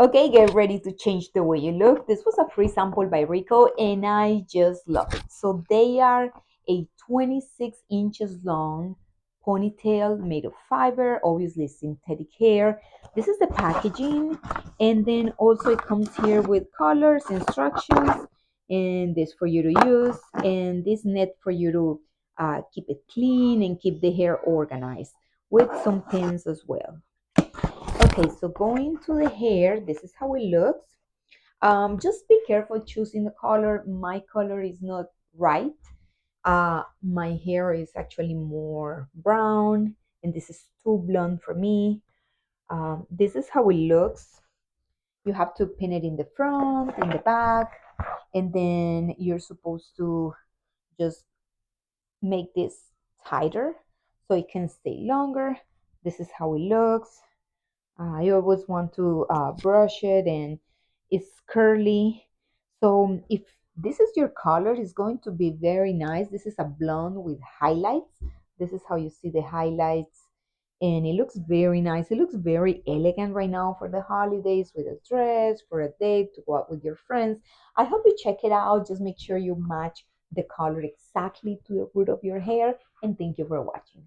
Okay, get ready to change the way you look. This was a free sample by Rico and I just love it. So they are a 26 inches long ponytail made of fiber, obviously synthetic hair. This is the packaging, and then also it comes here with colors, instructions, and this for you to use, and this net for you to keep it clean and keep the hair organized with some pins as well. Okay, so going to the hair, this is how it looks. Just be careful choosing the color. My color is not right. My hair is actually more brown, and this is too blonde for me. This is how it looks. You have to pin it in the front, in the back, and then you're supposed to just make this tighter so it can stay longer. This is how it looks. You always want to brush it, and it's curly. So if this is your color, it's going to be very nice. This is a blonde with highlights. This is how you see the highlights, and it looks very nice. It looks very elegant right now for the holidays, with a dress, for a date, to go out with your friends. I hope you check it out. Just make sure you match the color exactly to the root of your hair, and thank you for watching.